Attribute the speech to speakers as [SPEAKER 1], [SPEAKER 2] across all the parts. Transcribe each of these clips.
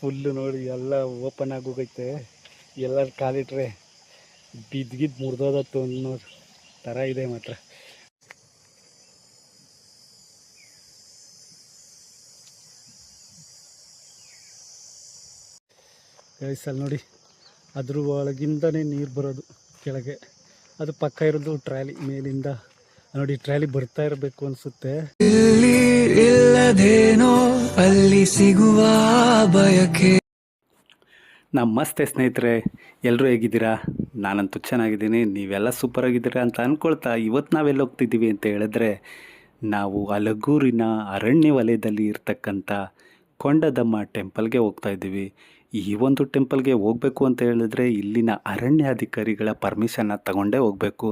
[SPEAKER 1] Full ನೋಡಿ ಎಲ್ಲ open ಆಗೋಗೈತೆ. ಎಲ್ಲರ ಕಾಲಿಟ್ರೆ ಬಿದ್ಗಿದ್ದು ಮುರಿದೋದತ್ತು ಅನ್ನೋ ಥರ ಇದೆ ಮಾತ್ರ. ಗೈಸಲ್ಲಿ ನೋಡಿ, ಅದ್ರ ಒಳಗಿಂದನೇ ನೀರು ಬರೋದು ಕೆಳಗೆ. ಅದು ಪಕ್ಕ ಇರೋದು ಟ್ರಾಲಿ ಮೇಲಿಂದ ನೋಡಿ. ಟ್ರಾಲಿ ಬರ್ತಾ ಇರಬೇಕು ಅನಿಸುತ್ತೆ. ಇಲ್ಲಿ ಇಲ್ಲದೇನೋ ಅಲ್ಲಿ ಸಿಗುವ ಬಯಕೆ. ನಮಸ್ತೆ ಸ್ನೇಹಿತರೆ, ಎಲ್ಲರೂ ಹೇಗಿದ್ದೀರಾ? ನಾನಂತೂ ಚೆನ್ನಾಗಿದ್ದೀನಿ, ನೀವೆಲ್ಲ ಸೂಪರ್ ಆಗಿದ್ದೀರಾ ಅಂತ ಅಂದ್ಕೊಳ್ತಾ ಇವತ್ತು ನಾವೆಲ್ಲ ಹೋಗ್ತಿದ್ದೀವಿ ಅಂತ ಹೇಳಿದ್ರೆ, ನಾವು ಅಲಗೂರಿನ ಅರಣ್ಯ ವಲಯದಲ್ಲಿ ಇರ್ತಕ್ಕಂಥ ಕೊಂಡದಮ್ಮ ಟೆಂಪಲ್ಗೆ ಹೋಗ್ತಾಯಿದ್ದೀವಿ. ಈ ಒಂದು ಟೆಂಪಲ್ಗೆ ಹೋಗಬೇಕು ಅಂತ ಹೇಳಿದ್ರೆ ಇಲ್ಲಿನ ಅರಣ್ಯಾಧಿಕಾರಿಗಳ ಪರ್ಮಿಷನ್ನ ತಗೊಂಡೇ ಹೋಗಬೇಕು.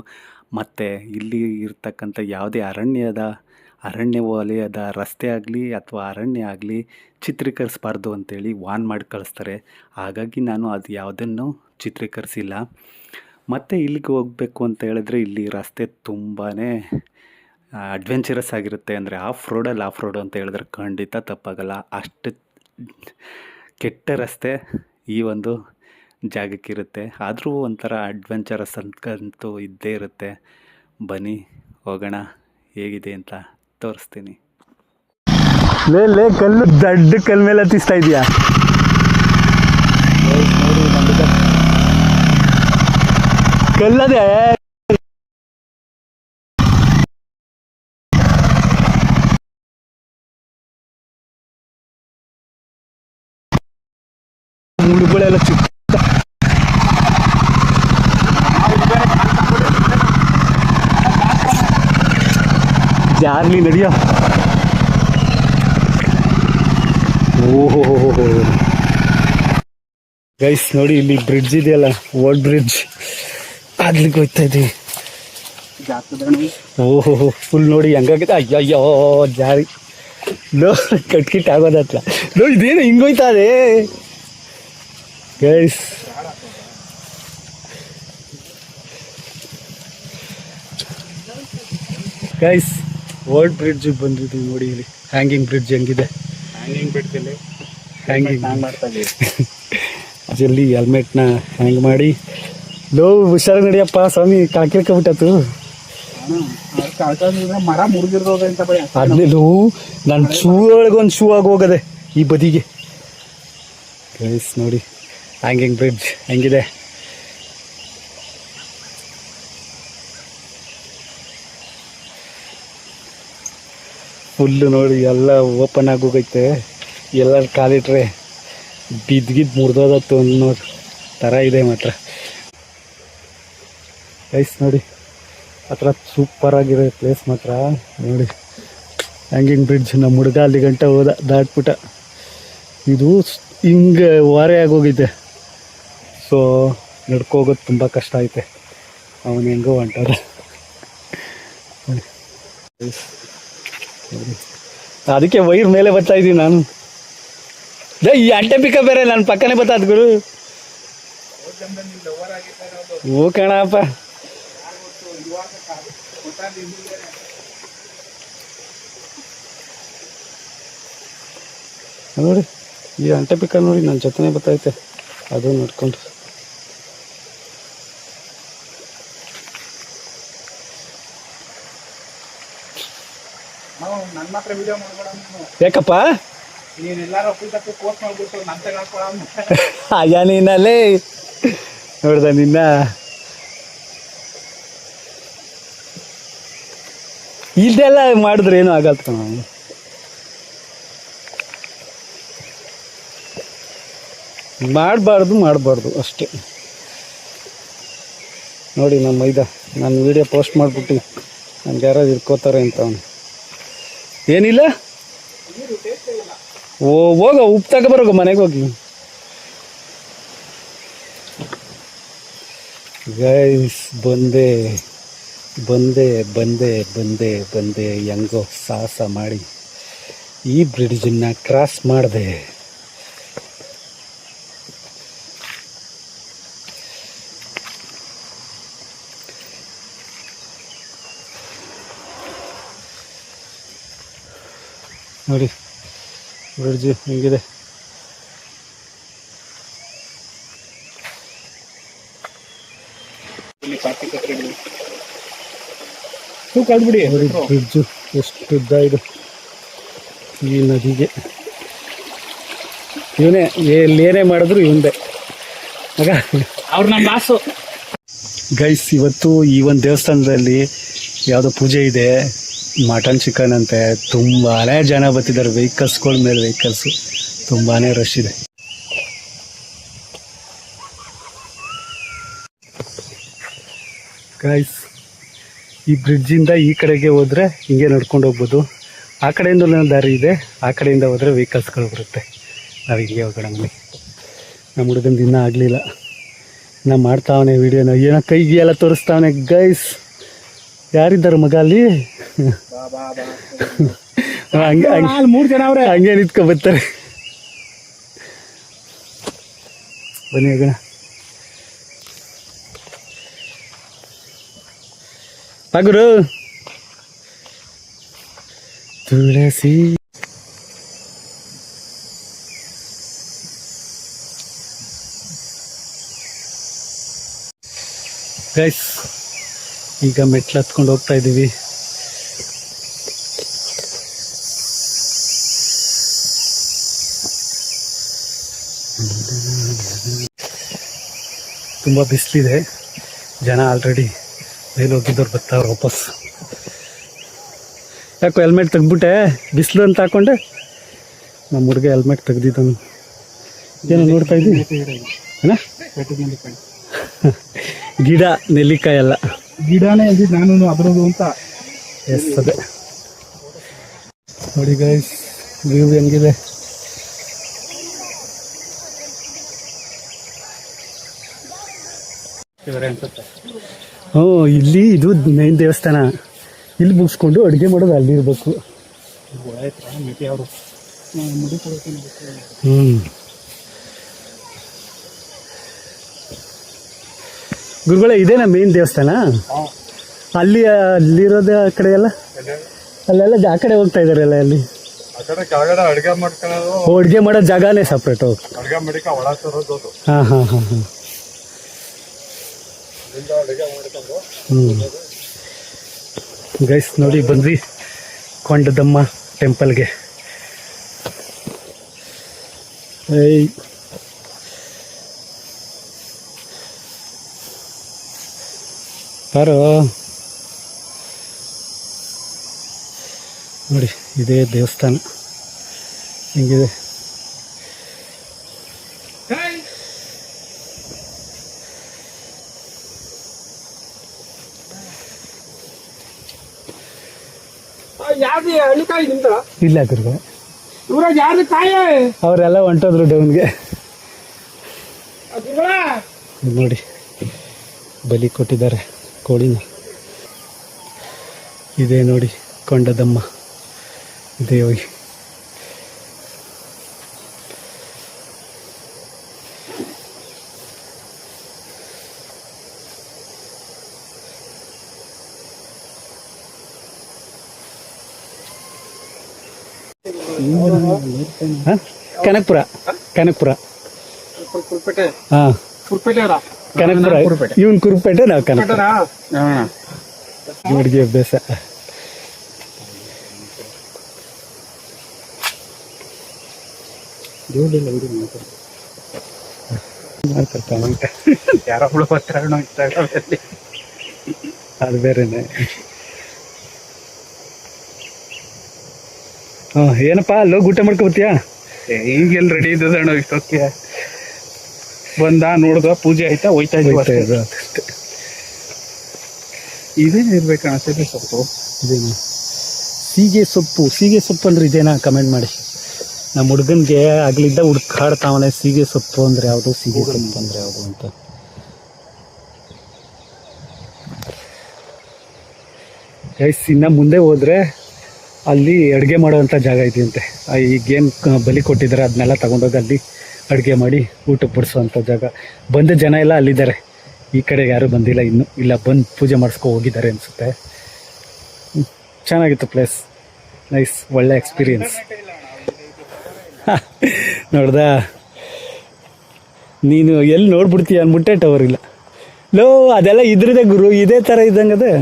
[SPEAKER 1] ಮತ್ತು ಇಲ್ಲಿ ಇರ್ತಕ್ಕಂಥ ಯಾವುದೇ ಅರಣ್ಯ ವಲಯದ ರಸ್ತೆ ಆಗಲಿ ಅಥವಾ ಅರಣ್ಯ ಆಗಲಿ ಚಿತ್ರೀಕರಿಸಬಾರ್ದು ಅಂತೇಳಿ ವಾರ್ನ್ ಮಾಡಿ ಕಳಿಸ್ತಾರೆ. ಹಾಗಾಗಿ ನಾನು ಅದು ಯಾವುದನ್ನು ಚಿತ್ರೀಕರಿಸಿಲ್ಲ. ಮತ್ತು ಇಲ್ಲಿಗೆ ಹೋಗಬೇಕು ಅಂತ ಹೇಳಿದ್ರೆ ಇಲ್ಲಿ ರಸ್ತೆ ತುಂಬಾ ಅಡ್ವೆಂಚರಸ್ ಆಗಿರುತ್ತೆ. ಅಂದರೆ ಆಫ್ ರೋಡು ಅಂತ ಹೇಳಿದ್ರೆ ಖಂಡಿತ ತಪ್ಪಾಗಲ್ಲ. ಅಷ್ಟು ಕೆಟ್ಟ ರಸ್ತೆ ಈ ಒಂದು ಜಾಗಕ್ಕಿರುತ್ತೆ. ಆದರೂ ಒಂಥರ ಅಡ್ವೆಂಚರಸ್ ಅಂತಕ್ಕಂತೂ ಇದ್ದೇ ಇರುತ್ತೆ. ಬನ್ನಿ ಹೋಗೋಣ, ಹೇಗಿದೆ ಅಂತ ತೋರಿಸ್ತೀನಿ. ಲೇ ಕಲ್ಲು ದಡ್ಡ ಕಲ್ ಮೇಲೆ ಹತ್ತಿಸ್ತಾ ಇದೆಯಾ? ಕಲ್ಲದೆ ಮುಳುಗಳೆಲ್ಲ ಚಿಕ್ಕ ಜಾರ್ಲಿ ನಡಿಯೋ. ಓಹೋ ಗೈಸ್ ನೋಡಿ, ಇಲ್ಲಿ ಬ್ರಿಡ್ಜ್ ಇದೆಯಲ್ಲ, ಓಲ್ಡ್ ಬ್ರಿಡ್ಜ್, ಅಲ್ಲಿಗೆ ಹೋಗ್ತಾ ಇದ್ದೀವಿ. ಓಹೋ ಫುಲ್ ನೋಡಿ ಹಂಗಾಗಿದೆ. ಅಯ್ಯಯ್ಯೋ ಜಾರಿ ಲೋ, ಕಟ್ಕಿಟ್ ಆಗೋದತ್ಲ ಲೋ. ಇದೇನು ಹಿಂಗೋಯ್ತಾ ಅದೇ ಗೈಸ್? ಗೈಸ್ ಓಲ್ಡ್ ಬ್ರಿಡ್ಜಿಗೆ ಬಂದಿದ್ದೀವಿ ನೋಡಿ. ಇಲ್ಲಿ ಹ್ಯಾಂಗಿಂಗ್ ಬ್ರಿಡ್ಜ್ ಹೆಂಗಿದೆ. ಹ್ಯಾಂಗಿಂಗ್ ಮಾಡ್ತಾ ಜಲ್ದಿ ಹೆಲ್ಮೆಟ್ನ ಹ್ಯಾಂಗ್ ಮಾಡಿ. ಲೋ ಹುಷಾರಾಗಿ ನಡಿಯಪ್ಪ ಸ್ವಾಮಿ, ಕಾಕಿಳ್ಕೊಬಿಟ್ಟತು.
[SPEAKER 2] ಮರ ಮುರಿದಿರೋದು ಅಂತ
[SPEAKER 1] ಅದ್ನೇ ಲೋ, ನನ್ನ ಶೂ ಒಳಗೊಂದು ಶೂ ಆಗಿ ಹೋಗದೆ ಈ ಬದಿಗೆ. ಗೈಸ್ ನೋಡಿ ಹ್ಯಾಂಗಿಂಗ್ ಬ್ರಿಡ್ಜ್ ಹೆಂಗಿದೆ. ಫುಲ್ಲು ನೋಡಿ ಎಲ್ಲ ಓಪನ್ ಆಗೋಗೈತೆ. ಎಲ್ಲರ ಕಾಲಿಟ್ರೆ ಬಿದ್ಗಿದ್ದು ಮುರಿದೋದತ್ತು ಅನ್ನೋ ಥರ ಇದೆ ಮಾತ್ರ. ಗೈಸ್ ನೋಡಿ ಆ ಥರ ಸೂಪರ್ ಆಗಿರೋ ಪ್ಲೇಸ್ ಮಾತ್ರ ನೋಡಿ. ಹ್ಯಾಂಗಿಂಗ್ ಬ್ರಿಡ್ಜ್ ನಮ್ಮ ಹುಡುಗ ಅಲ್ಲಿ ಗಂಟೆ ಹೋದ, ದಾಟ್ಬಿಟ್ಟ. ಇದು ಹಿಂಗೆ ವಾರೆ ಆಗೋಗಿದೆ. ಸೊ ನಡ್ಕೋಗೋದು ತುಂಬ ಕಷ್ಟ ಐತೆ. ಅವನು ಹೆಂಗೋ ಹೊಂಟದ. ಅದಕ್ಕೆ ವೈರ್ ಮೇಲೆ ಬರ್ತಾ ಇದ್ದೀನಿ ನಾನು. ಈ ಅಂಟೆ ಪಿಕ ಬೇರೆ ನನ್ನ ಪಕ್ಕನೇ ಬತ್ತಾದ ಗುರು. ಓ ಕಣಪ್ಪ, ನೋಡಿ ಈ ಅಂಟೆ ಪಿಕ ನೋಡಿ ನನ್ನ ಜೊತೆನೇ ಬತ್ತೈತೆ. ಅದು ನಡ್ಕೊಂಡು ಯಾಕಪ್ಪ ಅಯ್ಯ ನೀನಲ್ಲೇ ನೋಡ್ದ ನಿನ್ನ. ಇದೆಲ್ಲ ಮಾಡಿದ್ರೆ ಏನು ಆಗತ್ತ. ಮಾಡಬಾರ್ದು ಅಷ್ಟೇ. ನೋಡಿ ನಮ್ಮ ನಾನು ವಿಡಿಯೋ ಪೋಸ್ಟ್ ಮಾಡಿಬಿಟ್ಟು ನನ್ಗೆ ಯಾರು ಇಟ್ಕೋತಾರೆ ಅಂತ. ಅವನು ಏನಿಲ್ಲ, ಹೋಗ ಉಪ್ಪು ತಗೊಬರೋಗ ಮನೆಗೆ ಹೋಗಿ. ಗೈಸ್ ಬಂದೆ ಹೆಂಗೋ ಸಾಹಸ ಮಾಡಿ ಈ ಬ್ರಿಡ್ಜನ್ನು ಕ್ರಾಸ್ ಮಾಡಿದೆ. ನೋಡಿ ಬ್ರಿಡ್ಜ್ ಹೆಂಗಿದೆ.
[SPEAKER 2] ಕಳ್ಬಿಡಿ.
[SPEAKER 1] ಬ್ರಿಡ್ಜು ಎಷ್ಟು ಉದ್ದ ಇದು ಈ ನದಿಗೆ. ಇವನೇ ಎಲ್ಲಿ ಏನೇ ಮಾಡಿದ್ರು ಇವಂದೇ ಆಗ
[SPEAKER 2] ಅವ್ರು ನಮ್ಮ ಬಾಸು.
[SPEAKER 1] ಗೈಸ್, ಇವತ್ತು ಈ ಒಂದು ದೇವಸ್ಥಾನದಲ್ಲಿ ಯಾವುದೋ ಪೂಜೆ ಇದೆ, ಮಟನ್ ಚಿಕನ್ ಅಂತೆ. ತುಂಬಾನೇ ಜನ ಬರ್ತಿದ್ದಾರೆ, ವೆಹಿಕಲ್ಸ್ಗಳ ಮೇಲೆ ವೆಹಿಕಲ್ಸು, ತುಂಬಾನೇ ರಶ್ ಇದೆ. ಗೈಸ್, ಈ ಬ್ರಿಡ್ಜಿಂದ ಈ ಕಡೆಗೆ ಹೋದರೆ ಹಿಂಗೆ ನಡ್ಕೊಂಡು ಹೋಗ್ಬೋದು. ಆ ಕಡೆಯಿಂದ ದಾರಿ ಇದೆ, ಆ ಕಡೆಯಿಂದ ಹೋದರೆ ವೆಹಿಕಲ್ಸ್ಗಳು ಬರುತ್ತೆ. ನಾವು ಹಿಂಗೆ ಹೋಗೋಣ. ನಮ್ಮ ಹುಡುಗಂದು ಇನ್ನೂ ಆಗಲಿಲ್ಲ, ನಾ ಮಾಡ್ತಾವನೆ ವೀಡಿಯೋನ. ಏನೋ ಕೈಗೆ ಎಲ್ಲ ತೋರಿಸ್ತಾವನೆ. ಗೈಸ್, ಯಾರಿದ್ದಾರೆ ಮಗ ಅಲ್ಲಿ? ಹಂಗೆ
[SPEAKER 2] 3 ಜನ ಅವ್ರೆ,
[SPEAKER 1] ಹಂಗೆ ನಿಂತ್ಕೊ ಬರ್ತಾರೆ. ಬನ್ನಿ ಹೋಗೋಣ. ಗುರು ತುಳಸಿ. ಗೈಸ್, ಈಗ ಮೆಟ್ಲು ಹತ್ಕೊಂಡು ಹೋಗ್ತಾ ಇದ್ದೀವಿ. ತುಂಬ ಬಿಸಿಲಿದೆ, ಜನ ಆಲ್ರೆಡಿ ಮೇಲೆ ಹೋಗಿದ್ದವ್ರು ಬರ್ತಾವ್ರು ವಾಪಸ್. ಯಾಕೋ ಹೆಲ್ಮೆಟ್ ತೆಗ್ದ್ಬಿಟ್ಟೆ, ಬಿಸಿಲು ಅಂತ ಹಾಕೊಂಡೆ. ನಮ್ಮ ಹುಡುಗ ಹೆಲ್ಮೆಟ್ ತೆಗ್ದಿದ್ದಾನು. ಏನೋ ನೋಡ್ತಾ ಇದ್ದೀನಿ ಅಣ್ಣ, ಗಿಡ ನೆಲ್ಲಿಕಾಯಿ ಎಲ್ಲ
[SPEAKER 2] ಗಿಡನೇ ಅಂದಿದ್ದು ನಾನು ಅದ್ರದ್ದು ಅಂತ.
[SPEAKER 1] ಎಸ್, ಅದೇ ನೋಡಿ ಗೈಸ್, ವ್ಯೂ ಹೆಂಗಿದೆ. ಹ್ಞೂ, ಇಲ್ಲಿ ಇದು ಮೇನ್ ದೇವಸ್ಥಾನ. ಇಲ್ಲಿ ಮುಗಿಸ್ಕೊಂಡು ಅಡುಗೆ ಮಾಡೋದು ಅಲ್ಲಿ ಇರಬೇಕು. ಗುರುಗಳೇ, ಇದೇನಾ ಮೇನ್ ದೇವಸ್ಥಾನ? ಅಲ್ಲಿರೋದು ಆ ಕಡೆ ಎಲ್ಲ, ಅಲ್ಲೆಲ್ಲ ಆ ಕಡೆ ಹೋಗ್ತಾ ಇದಾರೆ ಎಲ್ಲ. ಅಲ್ಲಿ ಅಡುಗೆ ಮಾಡೋ ಜಾಗನೇ ಸಪ್ರೇಟು. ಹಾಂ ಹಾಂ ಹಾಂ ಹಾಂ. ಗೈಸ್ ನೋಡಿ, ಬಂದ್ವಿ ಕೊಂಡದಮ್ಮ ಟೆಂಪಲ್ಗೆ. ಬಾರೋ ನೋಡಿ, ಇದೇ ದೇವಸ್ಥಾನ ಹೆಂಗಿದೆ. ಇಲ್ಲ ಗುರುಗಳು, ಅವರೆಲ್ಲ ಹೊಂಟೋದ್ರು ಡೌನ್ಗೆ. ನೋಡಿ, ಬಲಿ ಕೊಟ್ಟಿದ್ದಾರೆ ಕೋಳಿನ. ಇದೇ ನೋಡಿ ಕೊಂಡದಮ್ಮ ದೇವಿ. ಕನಕಪುರ, ಕನಕಪುರ. ಹಾಂ, ಕನಕಪುರ. ಇವನ್ ಕುರುಪೇಟೆ, ನಾವು ಕನಕಪುರ. ಹುಡುಗಿ ಅಭ್ಯಾಸ. ಅದು ಬೇರೆನೆ. ಹಾಂ, ಏನಪ್ಪಾ ಅಲ್ಲೋಗಿ ಊಟ ಮಾಡ್ಕೊಬತ್ತೀಯಾ?
[SPEAKER 2] ಈಗೆಲ್ಲ ರೆಡಿ ಇದ್ದದಣ್ಣ, ಇಷ್ಟೊತ್ತಿಗೆ ಬಂದ ನೋಡ್ದ, ಪೂಜೆ ಆಯ್ತಾ, ಹೋಯ್ತಾ ಇದ್ವಿ
[SPEAKER 1] ಅಷ್ಟೇ.
[SPEAKER 2] ಇದೇ ಇರ್ಬೇಕಣ್ಣ, ಸೀಗೆ ಸೊಪ್ಪು.
[SPEAKER 1] ಇದೇನು ಸೀಗೆ ಸೊಪ್ಪು? ಸೀಗೆ ಸೊಪ್ಪು ಅಂದ್ರೆ ಇದೇನಾ? ಕಮೆಂಟ್ ಮಾಡಿ. ನಮ್ಮ ಹುಡುಗನ್ಗೆ ಆಗ್ಲಿದ್ದ ಹುಡ್ಕಾಡ್ತಾವನೆ ಸೀಗೆ ಸೊಪ್ಪು ಅಂದ್ರೆ ಯಾವುದು, ಸೀಗೆ ಸೊಪ್ಪು ಅಂದ್ರೆ ಯಾವುದು ಅಂತ. ಗೈಸ್, ಇನ್ನು ಮುಂದೆ ಹೋದ್ರೆ ಅಲ್ಲಿ ಅಡುಗೆ ಮಾಡೋವಂಥ ಜಾಗ ಇದೆಯಂತೆ. ಈಗೇನು ಬಲಿ ಕೊಟ್ಟಿದ್ದಾರೆ ಅದನ್ನೆಲ್ಲ ತಗೊಂಡೋಗಿ ಅಲ್ಲಿ ಅಡುಗೆ ಮಾಡಿ ಊಟಕ್ಕೆ ಬಡಿಸೋವಂಥ ಜಾಗ. ಬಂದ ಜನ ಎಲ್ಲ ಅಲ್ಲಿದ್ದಾರೆ, ಈ ಕಡೆಗೆ ಯಾರೂ ಬಂದಿಲ್ಲ ಇನ್ನೂ. ಇಲ್ಲ, ಬಂದು ಪೂಜೆ ಮಾಡಿಸ್ಕೊ ಹೋಗಿದ್ದಾರೆ ಅನಿಸುತ್ತೆ. ಚೆನ್ನಾಗಿತ್ತು ಪ್ಲೇಸ್, ನೈಸ್, ಒಳ್ಳೆ ಎಕ್ಸ್ಪೀರಿಯನ್ಸ್. ನೋಡ್ದ, ನೀನು ಎಲ್ಲಿ ನೋಡ್ಬಿಡ್ತೀಯ ಅಂದ್ಬಿಟ್ಟೆ ಟವರ್ ಇಲ್ಲ. ಲೋ, ಅದೆಲ್ಲ ಇದ್ರದೇ ಗುರು, ಇದೇ ಥರ ಇದ್ದಂಗೆ ಅದೇ.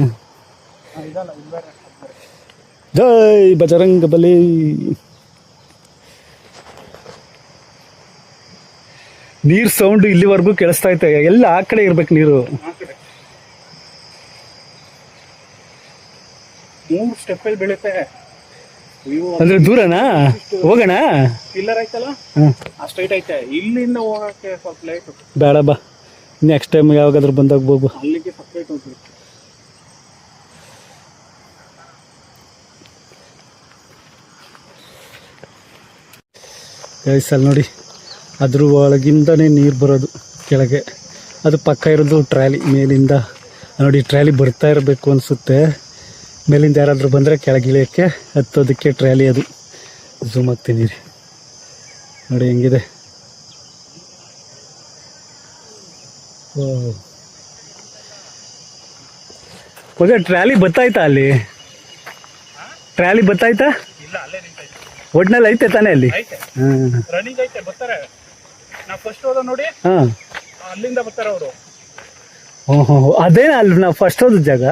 [SPEAKER 1] ಜೈ ಬಜರಂಗ ಬಲಿ. ನೀರ್ ಸೌಂಡ್ ಇಲ್ಲಿವರೆಗೂ ಕೇಳಿಸ್ತಾ ಐತೆ. ಎಲ್ಲ ಆ ಕಡೆ ಇರ್ಬೇಕು ನೀರು.
[SPEAKER 2] 3 ಸ್ಟೆಪ್ಪಲ್ಲಿ ಬೀಳುತ್ತೆ.
[SPEAKER 1] ಅಂದ್ರೆ ದೂರನಾ? ಹೋಗೋಣ.
[SPEAKER 2] ಪಿಲ್ಲರ್ ಐತಲ್ಲ ಆ ಸ್ಟ್ರೈಟ್ ಐತೆ. ಇಲ್ಲಿಂದ ಹೋಗಕ್ಕೆ ಸ್ವಲ್ಪ ಲೇಟ್.
[SPEAKER 1] ಬೇಡ ಬಾ, ನೆಕ್ಸ್ಟ್ ಟೈಮ್ ಯಾವಾಗಾದ್ರೂ ಬಂದಾಗ ಹೋಗು.
[SPEAKER 2] ಅಲ್ಲಿಗೆ ಸಪ್ರೇಟ್ ಹೋಗ್ಬೇಕು.
[SPEAKER 1] ಗೈಸ್ ಅಲ್ಲಿ ನೋಡಿ, ಅದ್ರ ಒಳಗಿಂದನೇ ನೀರು ಬರೋದು ಕೆಳಗೆ. ಅದು ಪಕ್ಕ ಇರೋದು ಟ್ರಾಲಿ. ಮೇಲಿಂದ ನೋಡಿ ಟ್ರಾಲಿ ಬರ್ತಾ ಇರಬೇಕು ಅನಿಸುತ್ತೆ. ಮೇಲಿಂದ ಯಾರಾದರೂ ಬಂದರೆ ಕೆಳಗಿಳಿಯೋಕ್ಕೆ ಹತ್ತೋದಕ್ಕೆ ಟ್ರಾಲಿ ಅದು. ಝೂಮ್ ಆಗ್ತೀನಿ ರೀ, ನೋಡಿ ಹೆಂಗಿದೆ. ಓಕೆ, ಟ್ರಾಲಿ ಬತ್ತಾಯ್ತಾ ಅಲ್ಲಿ? ಟ್ರಾಲಿ ಬತ್ತಾಯ್ತಾ? ಒಟ್ನಲ್ಲಿ ಐತೆ ತಾನೇ ಅಲ್ಲಿ? ಹಾಂ,
[SPEAKER 2] ರನ್ನಿಂಗ್ ಐತೆ. ಬರ್ತಾರೆ. ನಾವು ಫಸ್ಟ್ ಹೋದ ನೋಡಿ,
[SPEAKER 1] ಹಾಂ,
[SPEAKER 2] ಅಲ್ಲಿಂದ ಬರ್ತಾರೆ ಅವರು.
[SPEAKER 1] ಹ್ಞೂ, ಅದೇನ ಅಲ್ಲಿ ನಾವು ಫಸ್ಟ್ ಹೋದ ಜಾಗ?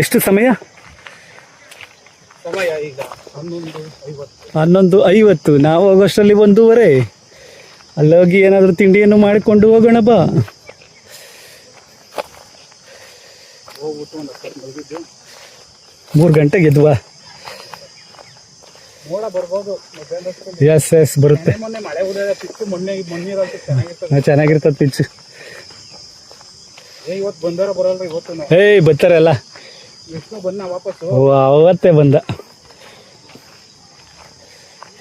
[SPEAKER 1] ಎಷ್ಟು ಸಮಯ?
[SPEAKER 2] ಸಮಯ ಈಗ 11:50.
[SPEAKER 1] 11:50. ನಾವು ಹೋಗೋಷ್ಟರಲ್ಲಿ 1:30. ಅಲ್ಲೋಗಿ ಏನಾದರೂ ತಿಂಡಿಯನ್ನು ಮಾಡಿಕೊಂಡು ಹೋಗೋಣ ಬಾ.
[SPEAKER 2] ಹೋಗ್ಬಿಟ್ಟು ಒಂದು
[SPEAKER 1] 3 ಗಂಟೆಗೆ ಎದ್ವಾ?
[SPEAKER 2] ಮೋಡ ಬರ್ಬೋದು.
[SPEAKER 1] ಎಸ್ ಬರುತ್ತೆ.
[SPEAKER 2] ಮೊನ್ನೆ ಮಳೆ ಉದಯ ಪಿಚ್ಚು ಮೊನ್ನಿರಂತೂ ಚೆನ್ನಾಗಿರ್ತದೆ.
[SPEAKER 1] ಚೆನ್ನಾಗಿರ್ತದೆ ಪಿಚ್ಚು.
[SPEAKER 2] ಇವತ್ತು ಬಂದಾರ ಬರಲ್ರಿ ಇವತ್ತು?
[SPEAKER 1] ಬರ್ತಾರೆ ಅಲ್ಲ.
[SPEAKER 2] ಎಷ್ಟು ಬಂದ ವಾಪಸ್ಸು?
[SPEAKER 1] ಅವತ್ತೇ ಬಂದ.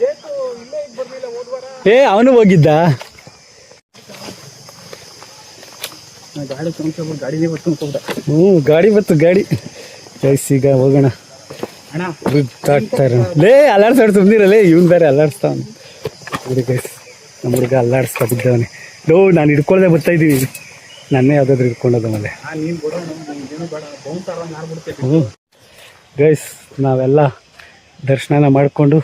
[SPEAKER 2] ಇಲ್ಲೇ ಬರ್ಲಿಲ್ಲ ಹೋದ್ವಾರ.
[SPEAKER 1] ಅವನು ಹೋಗಿದ್ದ.
[SPEAKER 2] ಗಾಡಿ ತುಂಬ್ಕೊಂಡು ಗಾಡಿನೇ ಬರ್ತು.
[SPEAKER 1] ಗಾಡಿ ಬತ್ತು ಗಾಡಿ. ಗೈಸ್ ಈಗ ಹೋಗೋಣ.
[SPEAKER 2] ಅಣ್ಣ
[SPEAKER 1] ಆಗ್ತಾರೆ ಅಲ್ಲಾಡ್ಸಾಡ್ ಸುಮ್ನಿರಲ್ಲೇ. ಇವನ್ ಬೇರೆ ಅಲ್ಲಾಡಿಸ್ತಾವ ನೋಡಿ ಗೈಸ್. ನಮ್ಮ ಹುಡುಗ ಅಲ್ಲಾಡಿಸ್ತಾ ಬಿದ್ದವನೇ. ನಾನು ಹಿಡ್ಕೊಳ್ದೆ ಬರ್ತಾ ಇದ್ದೀವಿ. ನನ್ನೇ ಯಾವುದಾದ್ರು ಹಿಡ್ಕೊಂಡೋದ ಮೇಲೆ. ಗೈಸ್ ನಾವೆಲ್ಲ ದರ್ಶನ ಮಾಡಿಕೊಂಡು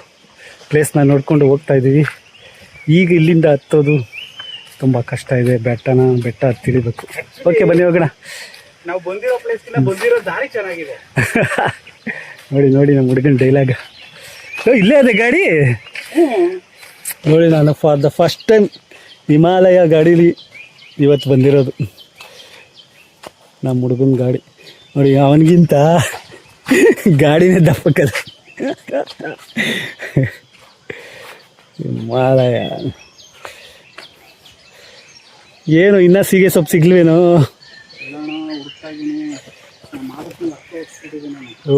[SPEAKER 1] ಪ್ಲೇಸ್ನ ನೋಡ್ಕೊಂಡು ಹೋಗ್ತಾ ಇದ್ದೀವಿ. ಈಗ ಇಲ್ಲಿಂದ ಹತ್ತೋದು ತುಂಬ ಕಷ್ಟ ಇದೆ. ಬೆಟ್ಟ ಹತ್ತಿಳಿಬೇಕು. ಓಕೆ ಬನ್ನಿ ಹೋಗೋಣ.
[SPEAKER 2] ನಾವು ಬಂದಿರೋ ಪ್ಲೇಸ್ಗಿಂತ ಬಂದಿರೋ ದಾರಿ ಚೆನ್ನಾಗಿದೆ.
[SPEAKER 1] ನೋಡಿ ನಮ್ಮ ಹುಡುಗನ ಡೈಲಾಗ್. ಇಲ್ಲೇ ಅದೇ ಗಾಡಿ. ನೋಡಿ, ನಾನು for the first time Himalaya ಗಾಡೀಲಿ ಇವತ್ತು ಬಂದಿರೋದು. ನಮ್ಮ ಹುಡುಗನ ಗಾಡಿ ನೋಡಿ, ಅವನಿಗಿಂತ ಗಾಡಿನೇ ದಪ್ಪಕ್ಕದ. ಹಿಮಾಲಯ ಏನು ಇನ್ನೂ ಸೀಗೆ ಸೊಪ್ಪು ಸಿಗ್ಲಿವೇನೋ? ಓ,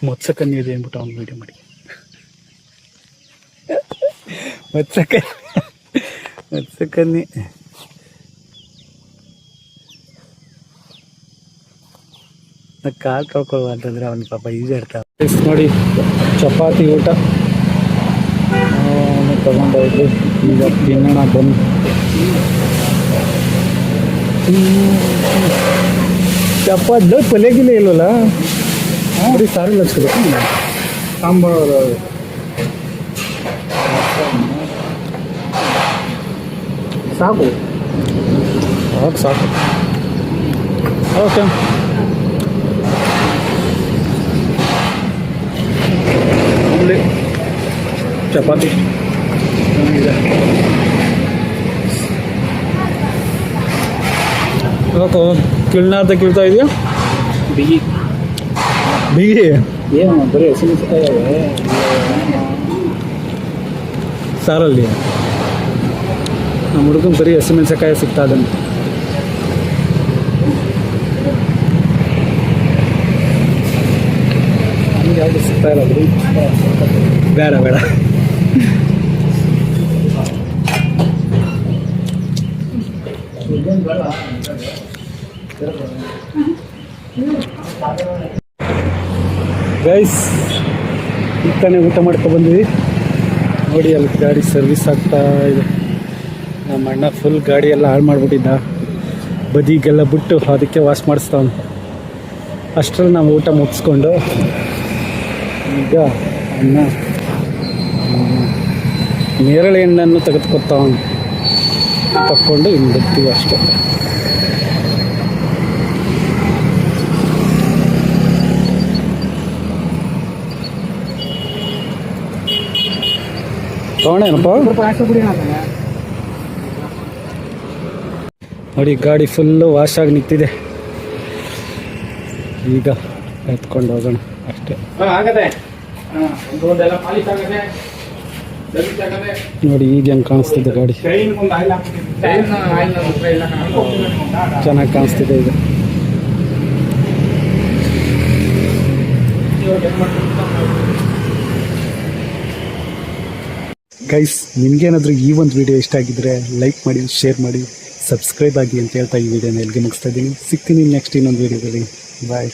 [SPEAKER 1] ಮತ್ಸ್ಯಕನ್ಯೆ ಇದೆ ಅಂದ್ಬಿಟ್ಟು ಅವ್ನು ವೀಡಿಯೋ ಮಾಡಿ. ಮತ್ಸ್ಯಕನ್ಯೆ ಕಾಲು ಕಳ್ಕೊಳ್ಳುವ ಅಂತಂದ್ರೆ ಅವನು ಪಾಪ ಈಜಾಡ್ತಾವ. ನೋಡಿ ಚಪಾತಿ ಊಟ ತಗೊಂಡೋಗಿ ಈಗ ತಿನ್ನೋಣ ಬನ್ನಿ. ಚಪಾತಿ ಪಲ್ಯಗಿಲ್ಲ ಇಲ್ವಲ್ಲ? ಬರೀ ಸಾರು ಲಕ್ಷಬೇಕು.
[SPEAKER 2] ಸಾಂಬಾರು ಸಾಕು
[SPEAKER 1] ಸಾಕು. ಓಕೆ, ಚಪಾತಿ ಕೀಳ್ತಾ ಇದೆಯಾ?
[SPEAKER 2] ಬಿಗಿ ಏನು ಬರೀ ಹಸಿಮೆಣಸಿನಕಾಯಿ
[SPEAKER 1] ಸಾರಲ್ಲಿ. ನಮ್ಮ ಹುಡುಗನ ಬರೀ ಹಸಿಮೆಣಸಿನಕಾಯಿ ಸಿಗ್ತಾ ಇದ್ದಾನೆ. ನಮ್ಗೆ ಯಾವುದು ಸಿಗ್ತಾ ಇಲ್ಲ ಬಿಡಿ. ಬೇಡ ಗೈಸ್, ಇತ್ತಾನೆ ಊಟ ಮಾಡ್ಕೊ ಬಂದ್ವಿ. ನೋಡಿ ಅಲ್ಲಿ ಗಾಡಿ ಸರ್ವಿಸ್ ಆಗ್ತಾ ಇದೆ. ನಮ್ಮ ಅಣ್ಣ ಫುಲ್ ಗಾಡಿ ಎಲ್ಲ ಹಾಳು ಮಾಡಿಬಿಟ್ಟಿದ್ದ. ಬದಿಗೆಲ್ಲ ಬಿಟ್ಟು ಅದಕ್ಕೆ ವಾಶ್ ಮಾಡಿಸ್ತಾವನು. ಅಷ್ಟರಲ್ಲಿ ನಾವು ಊಟ ಮುಗಿಸ್ಕೊಂಡು ಈಗ ಅನ್ನ ನೇರಳೆ ಹಣ್ಣನ್ನು ತೆಗೆದುಕೊತಾವನು. ತಕ್ಕೊಂಡು ಇನ್ನು ಬರ್ತೀವಿ ಅಷ್ಟೇ. ತಗೊಂಡೇನಪ್ಪ ನೋಡಿ, ಗಾಡಿ ಫುಲ್ಲು ವಾಶ್ ಆಗಿ ನಿಂತಿದೆ. ಈಗ ಎತ್ಕೊಂಡು ಹೋಗೋಣ ಅಷ್ಟೇ. ನೋಡಿ ಈಗ ಹೆಂಗೆ ಕಾಣಿಸ್ತಿದೆ ಗಾಡಿ, ಚೆನ್ನಾಗಿ ಕಾಣಿಸ್ತಿದೆ ಈಗ. ಗೈಸ್, ನಿಮ್ಗೇನಾದರೂ ಈ ಒಂದು ವಿಡಿಯೋ ಇಷ್ಟ ಆಗಿದ್ರೆ ಲೈಕ್ ಮಾಡಿ, ಶೇರ್ ಮಾಡಿ, ಸಬ್ಸ್ಕ್ರೈಬ್ ಆಗಿ ಅಂತ ಹೇಳ್ತಾ ಈ ವಿಡಿಯೋನ ಎಲ್ಲಿಗೆ ಮುಗಿಸ್ತಾ ಇದ್ದೀನಿ. ಸಿಗ್ತೀನಿ ನೆಕ್ಸ್ಟ್ ಇನ್ನೊಂದು ವಿಡಿಯೋದಲ್ಲಿ. ಬಾಯ್.